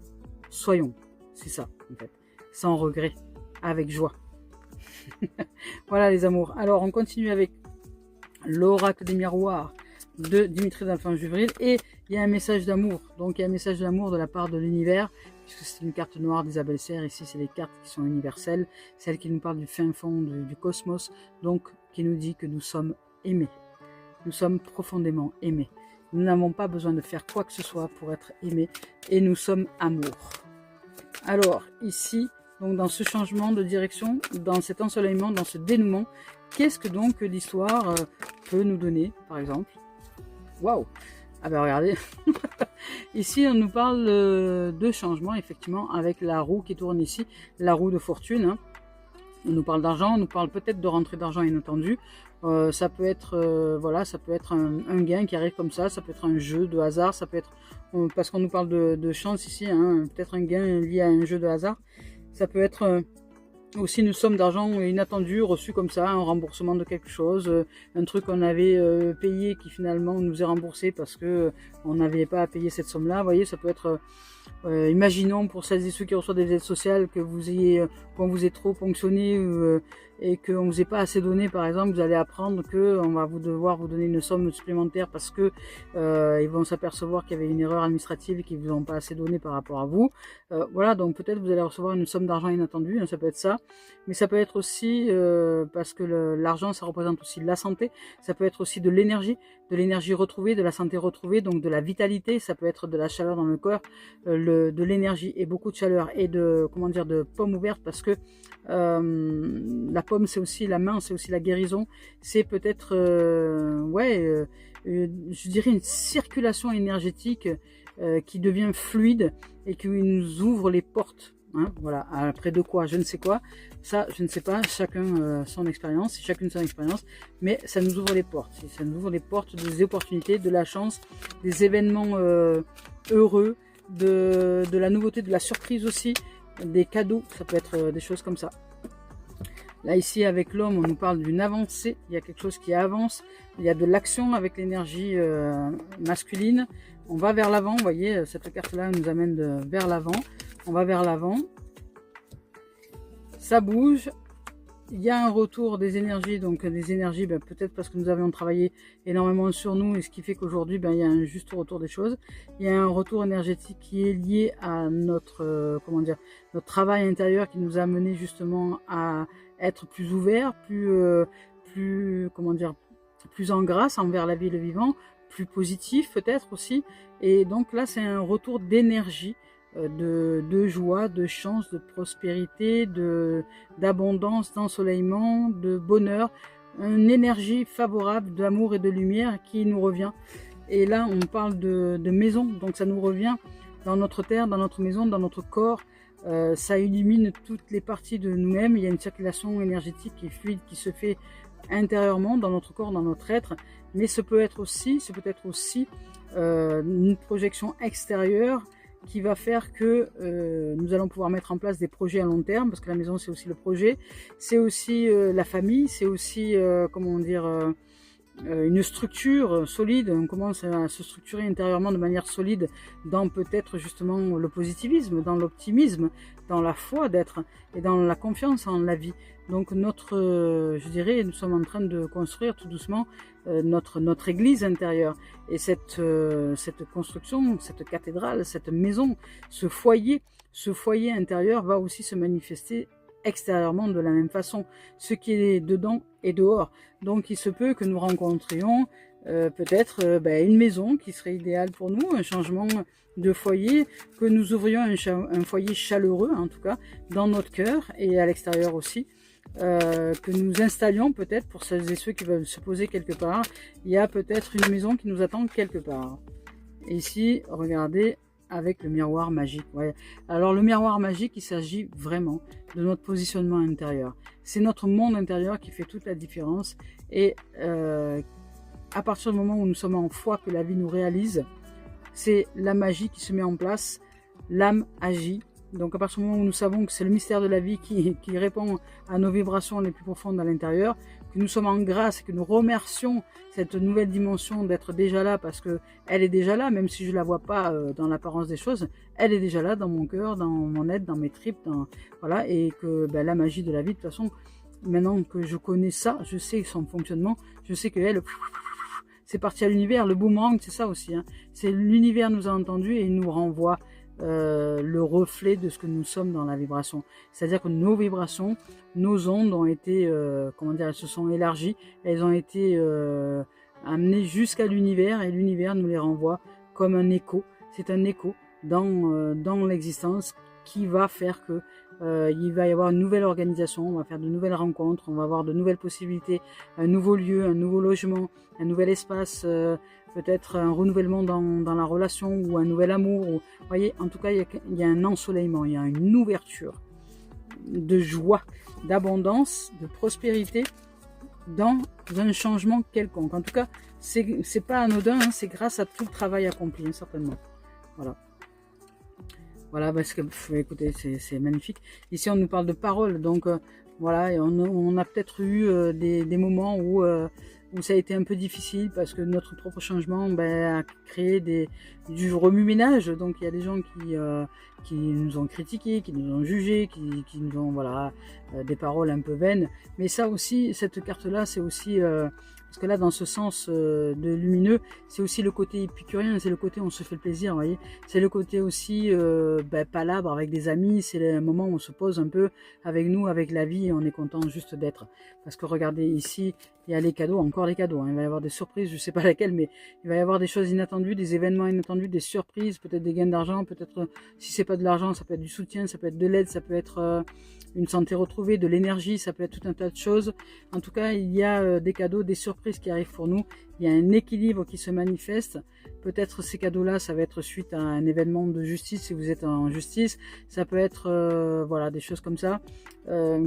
soyons. C'est ça, en fait. Sans regret, avec joie. Voilà les amours. Alors on continue avec l'oracle des miroirs de Dimitri d'Alphonse-Juvril et il y a un message d'amour. Donc il y a un message d'amour de la part de l'univers, puisque c'est une carte noire d'Isabelle Serre. Ici c'est les cartes qui sont universelles, celles qui nous parlent du fin fond du cosmos, donc qui nous dit que nous sommes aimés. Nous sommes profondément aimés. Nous n'avons pas besoin de faire quoi que ce soit pour être aimés et nous sommes amour. Alors ici, donc dans ce changement de direction, dans cet ensoleillement, dans ce dénouement, qu'est-ce que donc l'histoire peut nous donner, par exemple? Waouh! Ah ben regardez, ici on nous parle de changement, effectivement, avec la roue qui tourne ici, la roue de fortune, hein. On nous parle d'argent, on nous parle peut-être de rentrée d'argent inattendue. Ça peut être voilà, ça peut être un gain qui arrive comme ça peut être un jeu de hasard, ça peut être parce qu'on nous parle de chance ici, hein, peut-être un gain lié à un jeu de hasard. Ça peut être aussi une somme d'argent inattendue reçue comme ça, un remboursement de quelque chose, un truc qu'on avait payé qui finalement nous est remboursé parce que on n'avait pas à payer cette somme-là. Vous voyez, ça peut être imaginons pour celles et ceux qui reçoivent des aides sociales que vous ayez, qu'on vous ait trop ponctionné et qu'on vous ait pas assez donné, par exemple, vous allez apprendre que on va devoir vous donner une somme supplémentaire parce que ils vont s'apercevoir qu'il y avait une erreur administrative et qu'ils vous ont pas assez donné par rapport à vous. Voilà, donc peut-être vous allez recevoir une somme d'argent inattendue, hein, ça peut être ça, mais ça peut être aussi parce que l'argent ça représente aussi la santé, ça peut être aussi de l'énergie retrouvée, de la santé retrouvée, donc de la vitalité, ça peut être de la chaleur dans le corps, de l'énergie et beaucoup de chaleur et de, comment dire, de pommes ouvertes parce que la pomme c'est aussi la main, c'est aussi la guérison, c'est peut-être je dirais une circulation énergétique qui devient fluide et qui nous ouvre les portes. Hein, voilà, après de quoi, je ne sais quoi, ça je ne sais pas, chacun son expérience, chacune son expérience, mais ça nous ouvre les portes, ça nous ouvre les portes des opportunités, de la chance, des événements heureux, de la nouveauté, de la surprise aussi, des cadeaux, ça peut être des choses comme ça. Là ici avec l'homme on nous parle d'une avancée, il y a quelque chose qui avance, il y a de l'action avec l'énergie masculine, on va vers l'avant, vous voyez cette carte là nous amène vers l'avant, on va vers l'avant, ça bouge, il y a un retour des énergies, donc des énergies peut-être parce que nous avions travaillé énormément sur nous et ce qui fait qu'aujourd'hui il y a un juste retour des choses, il y a un retour énergétique qui est lié à notre comment dire, notre travail intérieur qui nous a mené justement à être plus ouvert, plus comment dire, plus en grâce envers la vie et le vivant, plus positif peut-être aussi, et donc là c'est un retour d'énergie, de joie, de chance, de prospérité, d'abondance, d'ensoleillement, de bonheur, une énergie favorable d'amour et de lumière qui nous revient. Et là on parle de maison, donc ça nous revient dans notre terre, dans notre maison, dans notre corps. Ça illumine toutes les parties de nous-mêmes, il y a une circulation énergétique qui est fluide, qui se fait intérieurement dans notre corps, dans notre être, mais ce peut être aussi une projection extérieure qui va faire que nous allons pouvoir mettre en place des projets à long terme, parce que la maison c'est aussi le projet, c'est aussi la famille, c'est aussi comment dire, une structure solide, on commence à se structurer intérieurement de manière solide dans peut-être justement le positivisme, dans l'optimisme, dans la foi d'être et dans la confiance en la vie. Donc je dirais, nous sommes en train de construire tout doucement notre église intérieure, et cette construction, cette cathédrale, cette maison, ce foyer intérieur va aussi se manifester extérieurement de la même façon, ce qui est dedans et dehors. Donc il se peut que nous rencontrions peut-être une maison qui serait idéale pour nous, un changement de foyer, que nous ouvrions un foyer chaleureux en tout cas dans notre cœur et à l'extérieur aussi, que nous installions peut-être pour celles et ceux qui veulent se poser quelque part. Il y a peut-être une maison qui nous attend quelque part. Et ici, regardez, avec le miroir magique. Ouais. Alors le miroir magique, il s'agit vraiment de notre positionnement intérieur. C'est notre monde intérieur qui fait toute la différence. Et à partir du moment où nous sommes en foi que la vie nous réalise, c'est la magie qui se met en place, l'âme agit. Donc à partir du moment où nous savons que c'est le mystère de la vie qui répond à nos vibrations les plus profondes à l'intérieur, que nous sommes en grâce, que nous remercions cette nouvelle dimension d'être déjà là, parce que elle est déjà là, même si je la vois pas dans l'apparence des choses, elle est déjà là dans mon cœur, dans mon être, dans mes tripes, voilà, et que la magie de la vie, de toute façon, maintenant que je connais ça, je sais son fonctionnement, je sais que elle, c'est parti à l'univers, le boomerang, c'est ça aussi, hein. C'est l'univers nous a entendus et il nous renvoie le reflet de ce que nous sommes dans la vibration. C'est-à-dire que nos vibrations, nos ondes ont été, comment dire, elles se sont élargies, elles ont été amenées jusqu'à l'univers, et l'univers nous les renvoie comme un écho. C'est un écho dans l'existence qui va faire que il va y avoir une nouvelle organisation, on va faire de nouvelles rencontres, on va avoir de nouvelles possibilités, un nouveau lieu, un nouveau logement, un nouvel espace, peut-être un renouvellement dans la relation ou un nouvel amour. Vous voyez, en tout cas, il y a un ensoleillement, il y a une ouverture. de joie, d'abondance, de prospérité dans un changement quelconque. En tout cas, c'est pas anodin, hein, c'est grâce à tout le travail accompli, hein, certainement. Voilà. Voilà, parce que, écoutez, c'est magnifique. Ici, on nous parle de paroles, donc voilà, et on a peut-être eu des moments où ça a été un peu difficile parce que notre propre changement a créé du remue-ménage. Donc il y a des gens qui nous ont critiqués, qui nous ont jugés, qui nous ont, voilà, des paroles un peu vaines. Mais ça aussi, cette carte-là, c'est aussi... parce que là, dans ce sens de lumineux, c'est aussi le côté épicurien, c'est le côté où on se fait plaisir, vous voyez. C'est le côté aussi palabre avec des amis, c'est le moment où on se pose un peu avec nous, avec la vie, et on est content juste d'être. Parce que regardez ici, il y a les cadeaux, encore les cadeaux, hein. Il va y avoir des surprises, je ne sais pas laquelle, mais il va y avoir des choses inattendues, des événements inattendus, des surprises, peut-être des gains d'argent, peut-être, si c'est pas de l'argent, ça peut être du soutien, ça peut être de l'aide, ça peut être une santé retrouvée, de l'énergie, ça peut être tout un tas de choses. En tout cas, il y a des cadeaux, des surprises qui arrivent pour nous. Il y a un équilibre qui se manifeste. Peut-être ces cadeaux-là, ça va être suite à un événement de justice, si vous êtes en justice. Ça peut être voilà, des choses comme ça,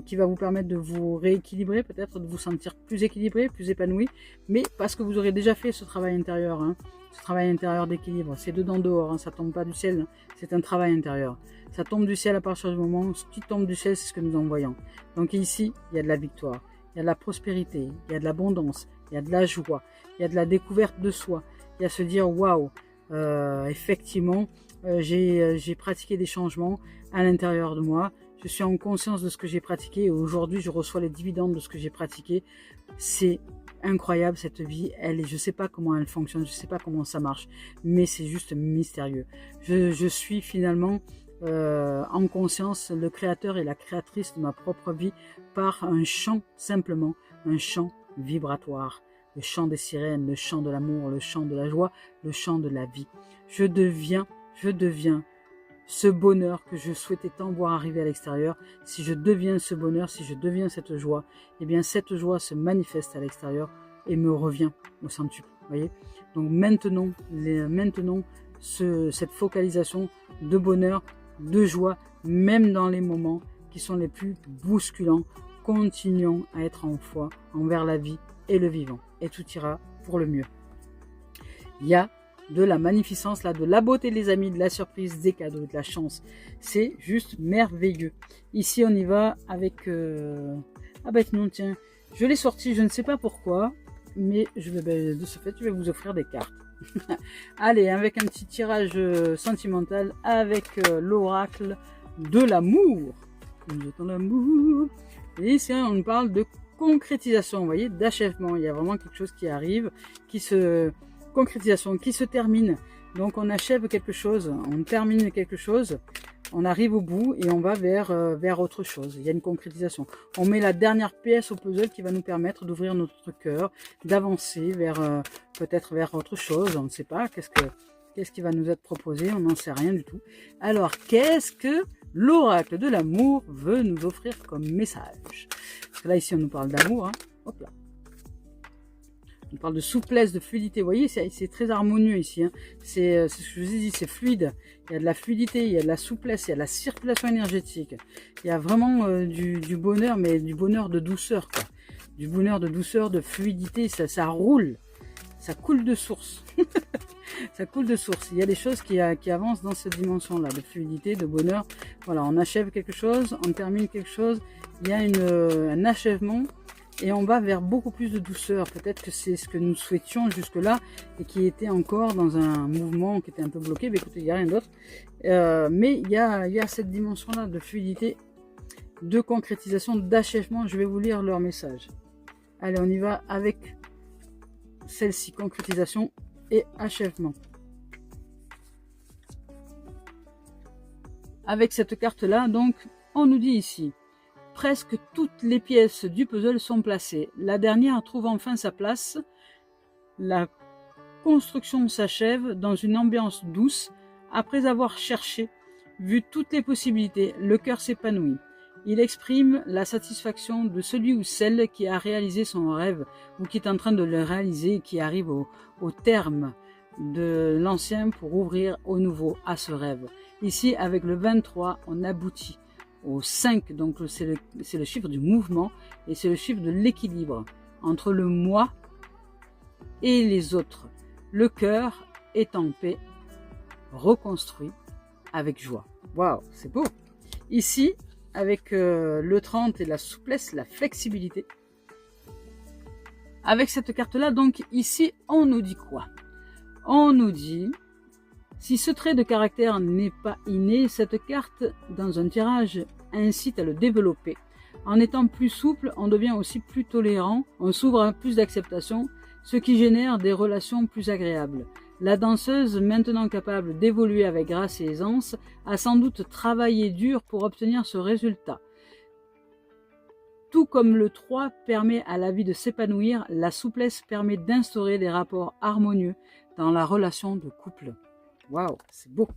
qui va vous permettre de vous rééquilibrer, peut-être de vous sentir plus équilibré, plus épanoui. Mais parce que vous aurez déjà fait ce travail intérieur, hein, ce travail intérieur d'équilibre. C'est dedans dehors, hein, ça tombe pas du ciel, hein, c'est un travail intérieur. Ça tombe du ciel à partir du moment où ce qui tombe du ciel, c'est ce que nous envoyons. Donc ici, il y a de la victoire, il y a de la prospérité, il y a de l'abondance, il y a de la joie, il y a de la découverte de soi, il y a se dire waouh, effectivement, j'ai pratiqué des changements à l'intérieur de moi, je suis en conscience de ce que j'ai pratiqué et aujourd'hui je reçois les dividendes de ce que j'ai pratiqué. C'est incroyable cette vie, je sais pas comment elle fonctionne, je sais pas comment ça marche, mais c'est juste mystérieux. Je suis finalement en conscience le créateur et la créatrice de ma propre vie par un chant, simplement un chant vibratoire, le chant des sirènes, le chant de l'amour, le chant de la joie, le chant de la vie. Je deviens ce bonheur que je souhaitais tant voir arriver à l'extérieur. Si je deviens ce bonheur, si je deviens cette joie, eh bien cette joie se manifeste à l'extérieur et me revient au centuple. Voyez. Donc maintenant cette focalisation de bonheur, de joie, même dans les moments qui sont les plus bousculants, continuons à être en foi envers la vie et le vivant. Et tout ira pour le mieux. Il y a de la magnificence, là, de la beauté, les amis, de la surprise, des cadeaux, de la chance. C'est juste merveilleux. Ici, on y va avec... Ah ben non, tiens, je l'ai sorti, je ne sais pas pourquoi, mais de ce fait, je vais vous offrir des cartes. Allez, avec un petit tirage sentimental, avec l'oracle de l'amour. Nous attendons l'amour. Et ici, on parle de concrétisation, vous voyez, d'achèvement. Il y a vraiment quelque chose qui arrive, concrétisation, qui se termine. Donc on achève quelque chose, on termine quelque chose, on arrive au bout et on va vers autre chose. Il y a une concrétisation. On met la dernière pièce au puzzle qui va nous permettre d'ouvrir notre cœur, d'avancer peut-être vers autre chose. On ne sait pas qu'est-ce qui va nous être proposé, on n'en sait rien du tout. Alors qu'est-ce que l'oracle de l'amour veut nous offrir comme message? Parce que là ici on nous parle d'amour, hein. Hop là. On parle de souplesse, de fluidité. Vous voyez, c'est très harmonieux ici, hein. C'est ce que je vous ai dit, c'est fluide. Il y a de la fluidité, il y a de la souplesse, il y a de la circulation énergétique. Il y a vraiment du bonheur, mais du bonheur de douceur, quoi. Du bonheur de douceur, de fluidité, ça roule. Ça coule de source. Ça coule de source. Il y a des choses qui avancent dans cette dimension-là, de fluidité, de bonheur. Voilà, on achève quelque chose, on termine quelque chose. Il y a un achèvement. Et on va vers beaucoup plus de douceur. Peut-être que c'est ce que nous souhaitions jusque-là et qui était encore dans un mouvement qui était un peu bloqué. Mais écoutez, il n'y a rien d'autre. Mais il y a cette dimension-là de fluidité, de concrétisation, d'achèvement. Je vais vous lire leur message. Allez, on y va avec celle-ci, concrétisation et achèvement. Avec cette carte-là, donc, on nous dit ici... Presque toutes les pièces du puzzle sont placées. La dernière trouve enfin sa place. La construction s'achève dans une ambiance douce. Après avoir cherché, vu toutes les possibilités, le cœur s'épanouit. Il exprime la satisfaction de celui ou celle qui a réalisé son rêve ou qui est en train de le réaliser et qui arrive au terme de l'ancien pour ouvrir au nouveau à ce rêve. Ici, avec le 23, on aboutit au 5, donc c'est le chiffre du mouvement et c'est le chiffre de l'équilibre entre le moi et les autres. Le cœur est en paix, reconstruit avec joie. Waouh, c'est beau. Ici, avec le 30 et la souplesse, la flexibilité. Avec cette carte-là, donc ici, on nous dit quoi? On nous dit, si ce trait de caractère n'est pas inné, cette carte, dans un tirage, incite à le développer. En étant plus souple, on devient aussi plus tolérant, on s'ouvre à plus d'acceptation, ce qui génère des relations plus agréables. La danseuse, maintenant capable d'évoluer avec grâce et aisance, a sans doute travaillé dur pour obtenir ce résultat. Tout comme le 3 permet à la vie de s'épanouir, la souplesse permet d'instaurer des rapports harmonieux dans la relation de couple. Waouh, c'est beau.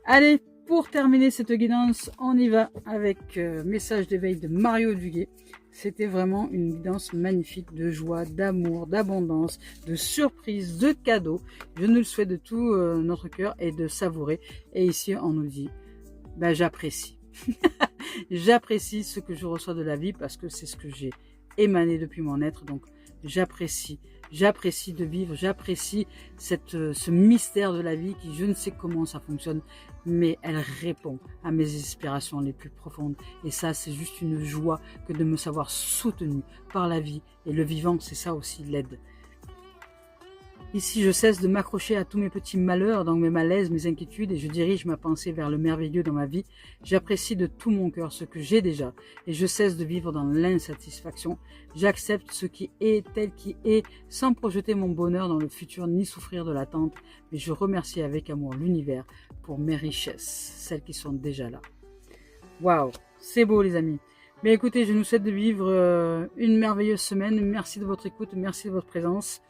Allez, pour terminer cette guidance, on y va avec message d'éveil de Mario Duguay. C'était vraiment une guidance magnifique de joie, d'amour, d'abondance, de surprise, de cadeaux. Je nous le souhaite de tout notre cœur et de savourer. Et ici, on nous dit, ben, j'apprécie. J'apprécie ce que je reçois de la vie parce que c'est ce que j'ai émané depuis mon être. Donc, j'apprécie de vivre, j'apprécie ce mystère de la vie qui, je ne sais comment ça fonctionne, mais elle répond à mes aspirations les plus profondes. Et ça, c'est juste une joie que de me savoir soutenue par la vie. Et le vivant, c'est ça aussi, l'aide. Ici, je cesse de m'accrocher à tous mes petits malheurs, donc mes malaises, mes inquiétudes, et je dirige ma pensée vers le merveilleux dans ma vie. J'apprécie de tout mon cœur ce que j'ai déjà, et je cesse de vivre dans l'insatisfaction. J'accepte ce qui est tel qu'il est, sans projeter mon bonheur dans le futur, ni souffrir de l'attente, mais je remercie avec amour l'univers pour mes richesses, celles qui sont déjà là. Waouh, c'est beau les amis. Mais écoutez, je nous souhaite de vivre une merveilleuse semaine. Merci de votre écoute, merci de votre présence.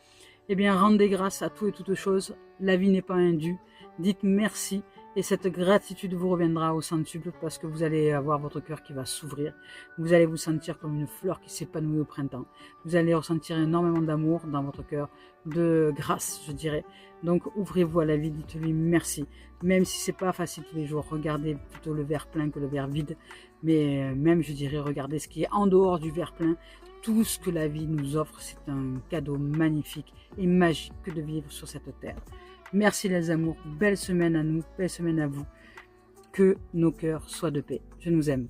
Eh bien, rendez grâce à tout et toutes choses. La vie n'est pas indue. Dites merci et cette gratitude vous reviendra au centuple parce que vous allez avoir votre cœur qui va s'ouvrir. Vous allez vous sentir comme une fleur qui s'épanouit au printemps. Vous allez ressentir énormément d'amour dans votre cœur, de grâce, je dirais. Donc, ouvrez-vous à la vie, dites-lui merci. Même si c'est pas facile tous les jours, regardez plutôt le verre plein que le verre vide. Mais même, je dirais, regardez ce qui est en dehors du verre plein. Tout ce que la vie nous offre, c'est un cadeau magnifique et magique que de vivre sur cette terre. Merci les amours, belle semaine à nous, belle semaine à vous. Que nos cœurs soient de paix. Je nous aime.